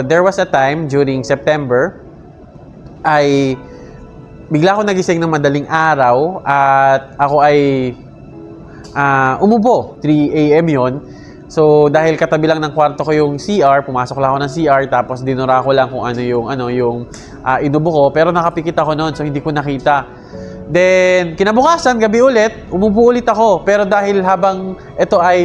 There was a time during September, ay bigla ako nagising ng madaling araw at ako ay umubo. 3 a.m. yon. So, dahil katabi lang ng kwarto ko yung CR, pumasok lang ako ng CR, tapos dinura ko lang kung ano yung inubo ko. Pero nakapikit ako noon, so hindi ko nakita. Then, kinabukasan, gabi ulit, umubo ulit ako. Pero dahil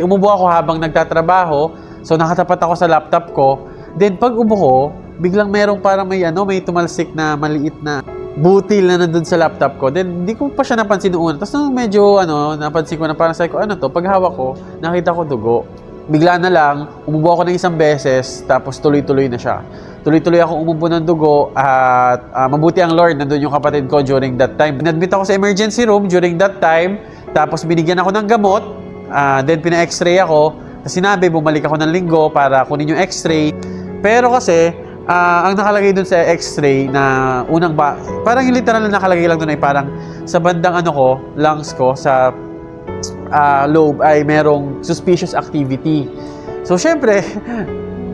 umubo ako habang nagtatrabaho, so nakatapat ako sa laptop ko. Then, pag ubo ko, biglang merong parang may tumalsik na maliit na butil na nandun sa laptop ko. Then, hindi ko pa siya napansin noon. Tapos, nung medyo, napansin ko na parang sabi ko, ano to? Pag hawak ko, nakita ko dugo. Bigla na lang, umubo ako ng isang beses, tapos tuloy-tuloy na siya. Tuloy-tuloy ako umubo ng dugo at mabuti ang Lord, nandun yung kapatid ko during that time. Inadmit ako sa emergency room during that time, tapos binigyan ako ng gamot, then pina-x-ray ako. Tapos sinabi, bumalik ako ng linggo para kunin yung x-ray. Pero kasi, ang nakalagay dun sa x-ray na parang yung literal na nakalagay lang dun ay parang sa bandang lungs ko, sa lobe ay merong suspicious activity. So, syempre,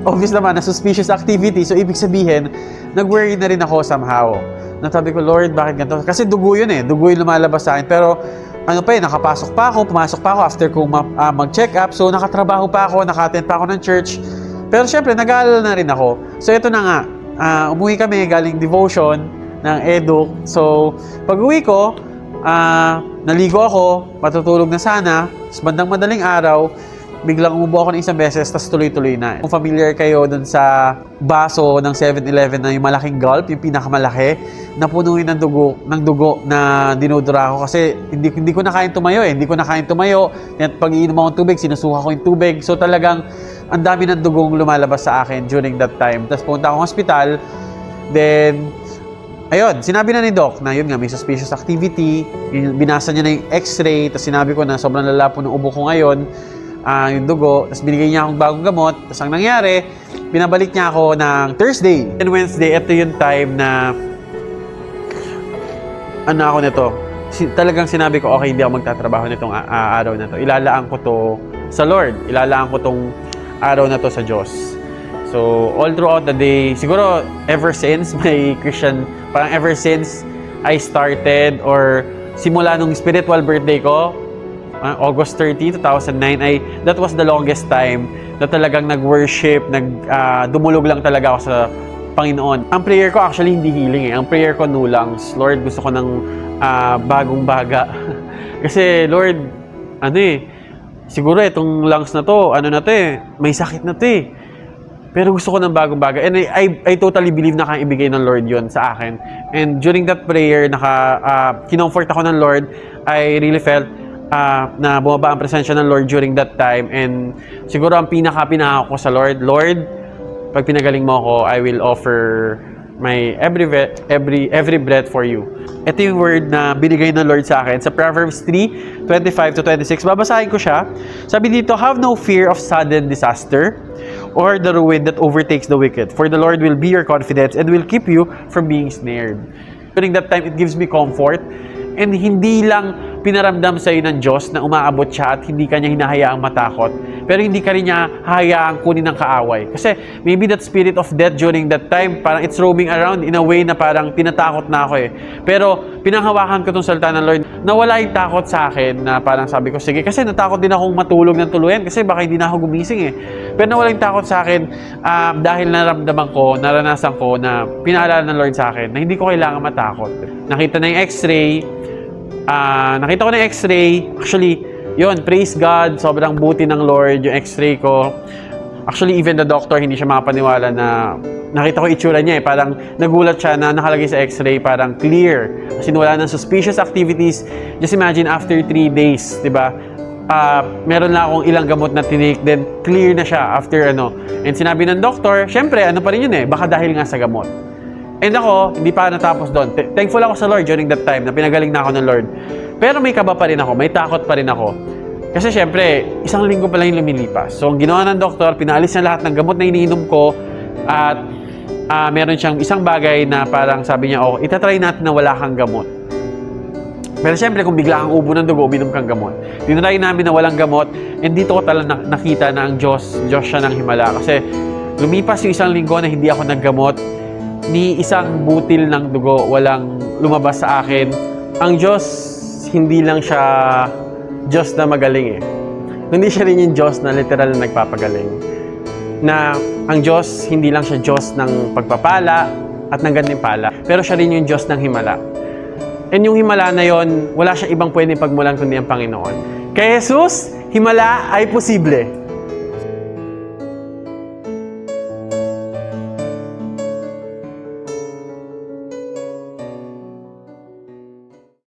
obvious naman na suspicious activity. So, ibig sabihin, nag-worry na rin ako somehow. Nasabi ko, Lord, bakit ganito? Kasi dugo yun dugo yung lumalabas sa akin. Pero, pumasok pa ako after kong mag-check up. So, nakatrabaho pa ako, naka-attend pa ako ng church. Pero, syempre, nag-aalala na rin ako. So, ito na nga, umuwi kami galing devotion ng Edu. So, pag-uwi ko, naligo ako, matutulog na sana, sa bandang madaling araw, biglang umubo ako ng isang beses, tas tuloy-tuloy na. Kung familiar kayo dun sa baso ng 7-Eleven na yung malaking gulp, yung pinakamalaki, napunuin ng dugo na dinudura ko kasi hindi ko na kayang tumayo Hindi ko na kayang tumayo. At pag iinom ako ng tubig, sinusuka ko yung tubig. So talagang ang dami ng dugong lumalabas sa akin during that time. Tapos punta akong hospital, then ayun, sinabi na ni Doc na yun nga, may suspicious activity. Binasa niya na yung x-ray, tapos sinabi ko na sobrang lala po ng ubo ko ngayon, yung dugo. Tapos binigay niya akong bagong gamot. Tapos ang nangyari, pinabalik niya ako ng Thursday. And Wednesday, ito yung time na ako nito. Talagang sinabi ko, okay, hindi ako magtatrabaho nitong araw na to. Ilalaan ko to sa Lord. Ilalaan ko tong araw na to sa Diyos. So, all throughout the day, siguro ever since ever since I started or simula nung spiritual birthday ko, August 30, 2009, that was the longest time na talagang nag-worship, dumulog lang talaga ako sa Panginoon. Ang prayer ko actually hindi healing Ang prayer ko no lungs. Lord, gusto ko ng bagong baga. Kasi Lord, siguro itong lungs na to, may sakit na to Pero gusto ko ng bagong bagay. And I totally believe na kaya ibigay ng Lord yon sa akin. And during that prayer, kinomfort ako ng Lord. I really felt na bumaba ang presensya ng Lord during that time. And siguro ang pinaka ko sa Lord, pag pinagaling mo ako, I will offer my every breath for you. Ito yung word na binigay ng Lord sa akin sa Proverbs 3:25-26. Babasahin ko siya. Sabi dito, have no fear of sudden disaster or the ruin that overtakes the wicked. For the Lord will be your confidence and will keep you from being snared. During that time, it gives me comfort. And hindi lang pinaramdam sa iyo ng Diyos na umaabot siya at hindi kanya hinahayaang matakot. Pero hindi ka rin niya hahayaang kunin ng kaaway. Kasi maybe that spirit of death during that time, parang it's roaming around in a way na parang tinatakot na ako Pero pinanghawakan ko itong salita ng Lord, nawala yung takot sa akin na parang sabi ko, sige, kasi natakot din akong matulog ng tuluyan kasi baka hindi na ako gumising Pero nawala yung takot sa akin dahil naranasan ko na pinaalala ng Lord sa akin na hindi ko kailangan matakot. Nakita na yung x-ray, nakita ko na yung x-ray. Actually, yun, praise God, sobrang buti ng Lord yung x-ray ko. Actually, even the doctor, hindi siya makapaniwala na nakita ko itsura niya Parang nagulat siya na nakalagay sa x-ray, parang clear. Kasi wala ng suspicious activities. Just imagine, after 3 days, diba? Meron lang akong ilang gamot na tinake, then clear na siya after And sinabi ng doctor, syempre, pa rin yun baka dahil nga sa gamot. And ako, hindi pa natapos doon. Thankful ako sa Lord during that time na pinagaling na ako ng Lord. Pero may kaba pa rin ako, may takot pa rin ako. Kasi syempre, 1 linggo pa lang yung lumilipas. So, ang ginawa ng doktor, pinaalis na lahat ng gamot na iniinom ko at meron siyang isang bagay na parang sabi niya, itatry natin na wala kang gamot. Pero syempre, kung bigla kang ubo ng dugo, uminom kang gamot. Tinry namin na walang gamot, and dito ko talagang nakita na ang Diyos siya ng himala. Kasi Lumipas yung isang linggo na hindi ako naggamot, ni isang butil ng dugo walang lumabas sa akin. Ang Diyos, hindi lang siya Diyos na magaling eh. Hindi siya rin yung Diyos na literal na nagpapagaling. Na ang Diyos, hindi lang siya Diyos ng pagpapala at ng gantimpala, pero siya rin yung Diyos ng himala. And yung himala na yon, wala siya ibang pwedeng pagmulan kundi ang Panginoon. Kay Jesus, himala ay posible.